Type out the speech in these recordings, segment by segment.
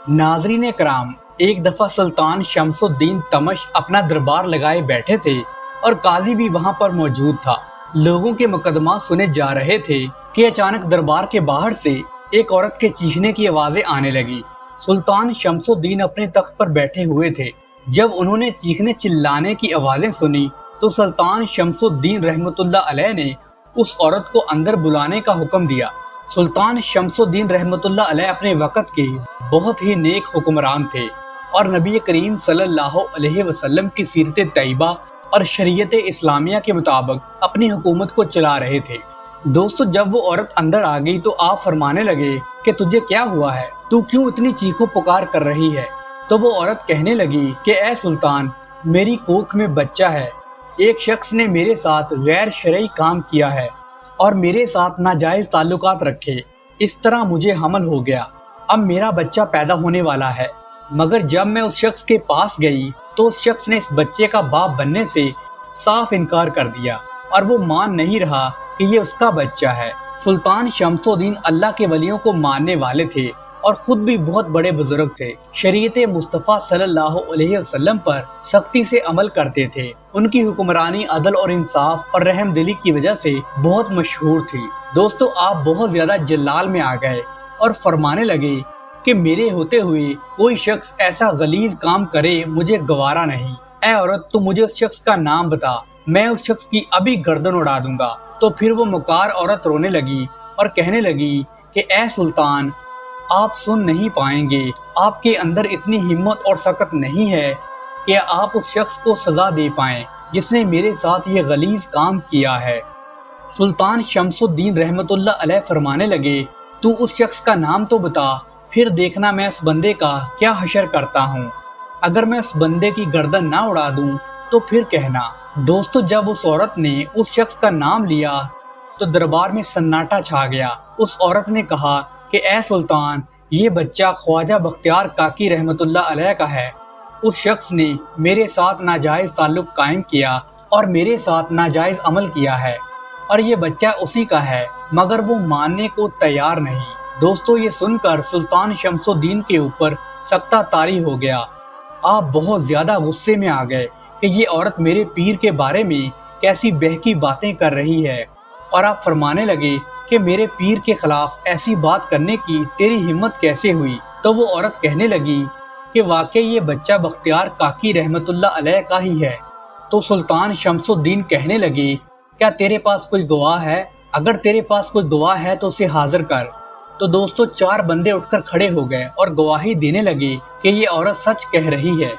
ناظرین کرام، ایک دفعہ سلطان شمس الدین تمش اپنا دربار لگائے بیٹھے تھے اور قاضی بھی وہاں پر موجود تھا۔ لوگوں کے مقدمات سنے جا رہے تھے کہ اچانک دربار کے باہر سے ایک عورت کے چیخنے کی آوازیں آنے لگی۔ سلطان شمس الدین اپنے تخت پر بیٹھے ہوئے تھے۔ جب انہوں نے چیخنے چلانے کی آوازیں سنی تو سلطان شمس الدین رحمۃ اللہ علیہ نے اس عورت کو اندر بلانے کا حکم دیا۔ سلطان شمس الدین رحمۃ اللہ علیہ اپنے وقت کے بہت ہی نیک حکمران تھے اور نبی کریم صلی اللہ علیہ وسلم کی سیرت طیبہ اور شریعت اسلامیہ کے مطابق اپنی حکومت کو چلا رہے تھے۔ دوستو، جب وہ عورت اندر آ گئی تو آپ فرمانے لگے کہ تجھے کیا ہوا ہے، تو کیوں اتنی چیخو پکار کر رہی ہے؟ تو وہ عورت کہنے لگی کہ اے سلطان، میری کوکھ میں بچہ ہے، ایک شخص نے میرے ساتھ غیر شرعی کام کیا ہے اور میرے ساتھ ناجائز تعلقات رکھے، اس طرح مجھے حمل ہو گیا، اب میرا بچہ پیدا ہونے والا ہے۔ مگر جب میں اس شخص کے پاس گئی تو اس شخص نے اس بچے کا باپ بننے سے صاف انکار کر دیا اور وہ مان نہیں رہا کہ یہ اس کا بچہ ہے۔ سلطان شمس الدین اللہ کے ولیوں کو ماننے والے تھے اور خود بھی بہت بڑے بزرگ تھے۔ شریعت مصطفیٰ صلی اللہ علیہ وسلم پر سختی سے عمل کرتے تھے۔ ان کی حکمرانی عدل اور انصاف اور رحم دلی کی وجہ سے بہت مشہور تھی۔ دوستو، آپ بہت زیادہ جلال میں آ گئے اور فرمانے لگے کہ میرے ہوتے ہوئے کوئی شخص ایسا غلیظ کام کرے مجھے گوارا نہیں۔ اے عورت، تو مجھے اس شخص کا نام بتا، میں اس شخص کی ابھی گردن اڑا دوں گا۔ تو پھر وہ مکار عورت رونے لگی اور کہنے لگی کہ اے سلطان، آپ سن نہیں پائیں گے، آپ کے اندر اتنی ہمت اور سخت نہیں ہے کہ آپ اس شخص کو سزا دے پائیں جس نے میرے ساتھ یہ غلیظ کام کیا ہے۔ سلطان شمس الدین رحمۃ اللہ علیہ فرمانے لگے، تو اس شخص کا نام تو بتا، پھر دیکھنا میں اس بندے کا کیا حشر کرتا ہوں۔ اگر میں اس بندے کی گردن نہ اڑا دوں تو پھر کہنا۔ دوستو، جب اس عورت نے اس شخص کا نام لیا تو دربار میں سناٹا چھا گیا۔ اس عورت نے کہا کہ اے سلطان، یہ بچہ خواجہ بختیار کاکی رحمۃ اللہ علیہ کا ہے۔ اس شخص نے میرے ساتھ ناجائز تعلق قائم کیا اور میرے ساتھ ناجائز عمل کیا ہے اور یہ بچہ اسی کا ہے، مگر وہ ماننے کو تیار نہیں۔ دوستو، یہ سن کر سلطان شمس الدین کے اوپر سکتہ طاری ہو گیا۔ آپ بہت زیادہ غصے میں آ گئے کہ یہ عورت میرے پیر کے بارے میں کیسی بہکی باتیں کر رہی ہے، اور آپ فرمانے لگے کہ میرے پیر کے خلاف ایسی بات کرنے کی تیری ہمت کیسے ہوئی؟ تو وہ عورت کہنے لگی کہ واقعی یہ بچہ بختیار کاکی رحمۃ اللہ علیہ کا ہی ہے۔ تو سلطان شمس الدین کہنے لگے، کیا تیرے پاس کوئی گواہ ہے؟ اگر تیرے پاس کوئی گواہ ہے تو اسے حاضر کر۔ تو دوستو، 4 بندے اٹھ کر کھڑے ہو گئے اور گواہی دینے لگے کہ یہ عورت سچ کہہ رہی ہے،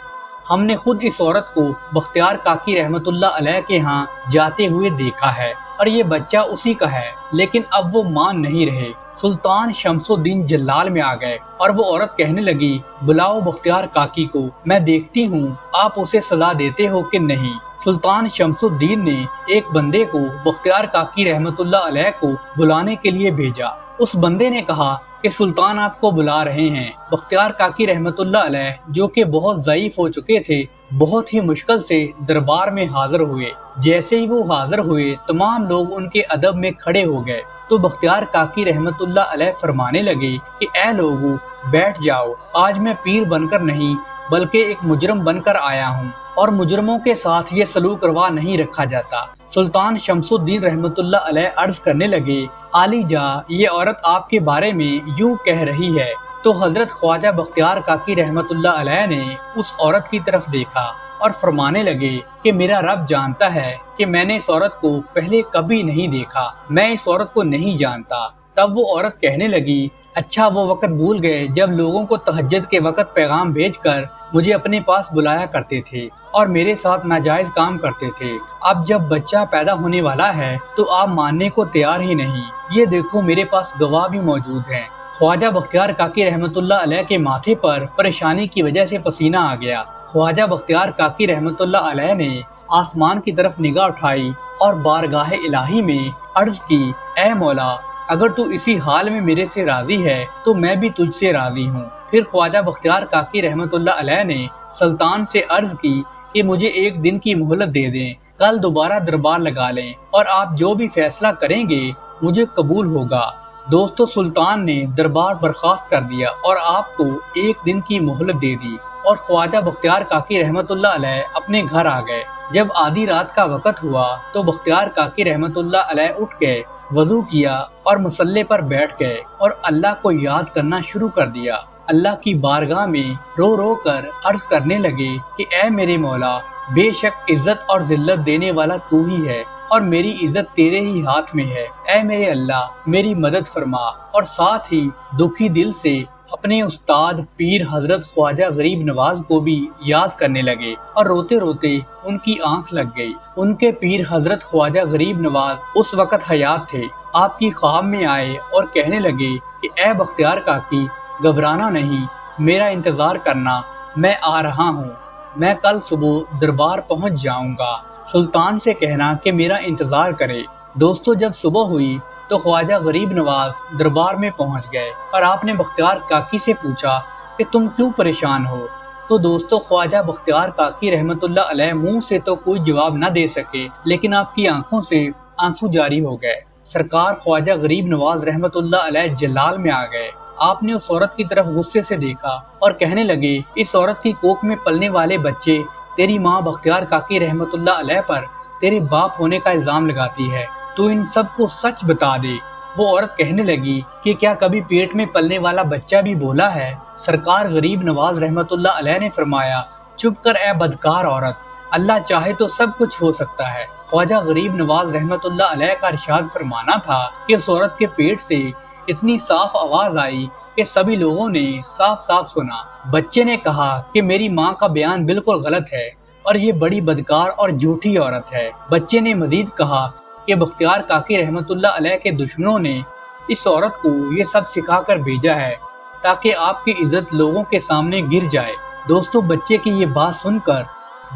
ہم نے خود اس عورت کو بختیار کاکی رحمۃ اللہ علیہ کے ہاں جاتے ہوئے دیکھا ہے اور یہ بچہ اسی کا ہے، لیکن اب وہ مان نہیں رہے۔ سلطان شمس الدین جلال میں آ گئے اور وہ عورت کہنے لگی، بلاؤ بختیار کاکی کو، میں دیکھتی ہوں آپ اسے سزا دیتے ہو کہ نہیں۔ سلطان شمس الدین نے ایک بندے کو بختیار کاکی رحمۃ اللہ علیہ کو بلانے کے لیے بھیجا۔ اس بندے نے کہا کہ سلطان آپ کو بلا رہے ہیں۔ بختیار کاکی رحمۃ اللہ علیہ، جو کہ بہت ضعیف ہو چکے تھے، بہت ہی مشکل سے دربار میں حاضر ہوئے۔ جیسے ہی وہ حاضر ہوئے، تمام لوگ ان کے ادب میں کھڑے ہو گئے۔ تو بختیار کاکی رحمۃ اللہ علیہ فرمانے لگے کہ اے لوگو، بیٹھ جاؤ، آج میں پیر بن کر نہیں بلکہ ایک مجرم بن کر آیا ہوں، اور مجرموں کے ساتھ یہ سلوک روا نہیں رکھا جاتا۔ سلطان شمس الدین رحمۃ اللہ علیہ عرض کرنے لگے، عالی جا، یہ عورت آپ کے بارے میں یوں کہہ رہی ہے۔ تو حضرت خواجہ بختیار کاکی رحمۃ اللہ علیہ نے اس عورت کی طرف دیکھا اور فرمانے لگے کہ میرا رب جانتا ہے کہ میں نے اس عورت کو پہلے کبھی نہیں دیکھا، میں اس عورت کو نہیں جانتا۔ تب وہ عورت کہنے لگی، اچھا وہ وقت بھول گئے جب لوگوں کو تہجد کے وقت پیغام بھیج کر مجھے اپنے پاس بلایا کرتے تھے اور میرے ساتھ ناجائز کام کرتے تھے۔ اب جب بچہ پیدا ہونے والا ہے تو آپ ماننے کو تیار ہی نہیں۔ یہ دیکھو، میرے پاس گواہ بھی موجود ہیں۔ خواجہ بختیار کاکی رحمۃ اللہ علیہ کے ماتھے پر پریشانی کی وجہ سے پسینہ آ گیا۔ خواجہ بختیار کاکی رحمۃ اللہ علیہ نے آسمان کی طرف نگاہ اٹھائی اور بارگاہ الہی میں عرض کی، اے مولا، اگر تو اسی حال میں میرے سے راضی ہے تو میں بھی تجھ سے راضی ہوں۔ پھر خواجہ بختیار کاکی رحمۃ اللہ علیہ نے سلطان سے عرض کی کہ مجھے 1 دن کی مہلت دے دیں، کل دوبارہ دربار لگا لیں اور آپ جو بھی فیصلہ کریں گے مجھے قبول ہوگا۔ دوستو سلطان نے دربار برخاست کر دیا اور آپ کو ایک دن کی مہلت دے دی اور خواجہ بختیار کاکی رحمت اللہ علیہ اپنے گھر آ گئے۔ جب آدھی رات کا وقت ہوا تو بختیار کاکی رحمت اللہ علیہ اٹھ گئے، وضو کیا اور مصلے پر بیٹھ گئے اور اللہ کو یاد کرنا شروع کر دیا۔ اللہ کی بارگاہ میں رو رو کر عرض کرنے لگے کہ اے میرے مولا، بے شک عزت اور ذلت دینے والا تو ہی ہے اور میری عزت تیرے ہی ہاتھ میں ہے۔ اے میرے اللہ، میری مدد فرما۔ اور ساتھ ہی دکھی دل سے اپنے استاد پیر حضرت خواجہ غریب نواز کو بھی یاد کرنے لگے اور روتے روتے ان کی آنکھ لگ گئی۔ ان کے پیر حضرت خواجہ غریب نواز اس وقت حیات تھے۔ آپ کی خواب میں آئے اور کہنے لگے کہ اے بختیار کاکی، گھبرانا نہیں، میرا انتظار کرنا، میں آ رہا ہوں، میں کل صبح دربار پہنچ جاؤں گا، سلطان سے کہنا کہ میرا انتظار کرے۔ دوستو جب صبح ہوئی تو خواجہ غریب نواز دربار میں پہنچ گئے اور آپ نے بختیار کاکی سے پوچھا کہ تم کیوں پریشان ہو؟ تو دوستو خواجہ بختیار کاکی رحمت اللہ علیہ منہ سے تو کوئی جواب نہ دے سکے، لیکن آپ کی آنکھوں سے آنسو جاری ہو گئے۔ سرکار خواجہ غریب نواز رحمت اللہ علیہ جلال میں آ گئے۔ آپ نے اس عورت کی طرف غصے سے دیکھا اور کہنے لگے، اس عورت کی کوکھ میں پلنے والے بچے تیری ماں بختیار کاکی رحمت اللہ علیہ پر تیرے باپ ہونے کا الزام لگاتی ہے، تو ان سب کو سچ بتا دے۔ وہ عورت کہنے لگی کہ کیا کبھی پیٹ میں پلنے والا بچہ بھی بولا ہے؟ سرکار غریب نواز رحمت اللہ علیہ نے فرمایا، چپ کر اے بدکار عورت، اللہ چاہے تو سب کچھ ہو سکتا ہے۔ خواجہ غریب نواز رحمت اللہ علیہ کا ارشاد فرمانا تھا کہ اس عورت کے پیٹ سے اتنی صاف آواز آئی کہ سبھی لوگوں نے صاف صاف سنا۔ بچے نے کہا کہ میری ماں کا بیان بالکل غلط ہے اور یہ بڑی بدکار اور جھوٹی عورت ہے۔ بچے نے مزید کہا کہ بختیار کاکی رحمت اللہ علیہ کے دشمنوں نے اس عورت کو یہ سب سکھا کر بھیجا ہے تاکہ آپ کی عزت لوگوں کے سامنے گر جائے۔ دوستو بچے کی یہ بات سن کر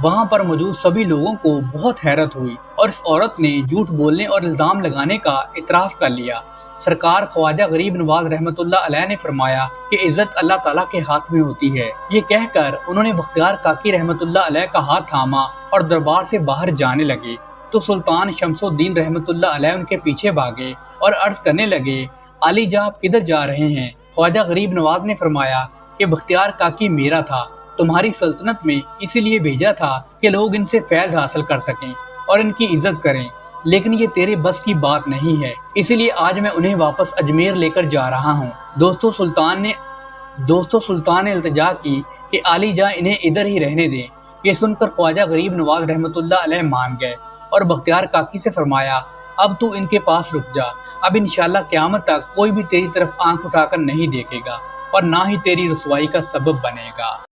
وہاں پر موجود سبھی لوگوں کو بہت حیرت ہوئی اور اس عورت نے جھوٹ بولنے اور الزام لگانے کا اعتراف کر لیا۔ سرکار خواجہ غریب نواز رحمت اللہ علیہ نے فرمایا کہ عزت اللہ تعالیٰ کے ہاتھ میں ہوتی ہے۔ یہ کہہ کر انہوں نے بختیار کاکی رحمت اللہ علیہ کا ہاتھ تھاما اور دربار سے باہر جانے لگے تو سلطان شمس الدین رحمت اللہ علیہ ان کے پیچھے بھاگے اور عرض کرنے لگے، علی جاں آپ کدھر جا رہے ہیں؟ خواجہ غریب نواز نے فرمایا کہ بختیار کاکی میرا تھا، تمہاری سلطنت میں اسی لیے بھیجا تھا کہ لوگ ان سے فیض حاصل کر سکیں اور ان کی عزت کریں، لیکن یہ تیرے بس کی بات نہیں ہے، اسی لیے آج میں انہیں واپس اجمیر لے کر جا رہا ہوں۔ دوستو سلطان نے التجا کی کہ علی جاں انہیں ادھر ہی رہنے دیں۔ یہ سن کر خواجہ غریب نواز رحمت اللہ علیہ مان گئے اور بختیار کاکی سے فرمایا، اب تو ان کے پاس رک جا، اب انشاءاللہ قیامت تک کوئی بھی تیری طرف آنکھ اٹھا کر نہیں دیکھے گا اور نہ ہی تیری رسوائی کا سبب بنے گا۔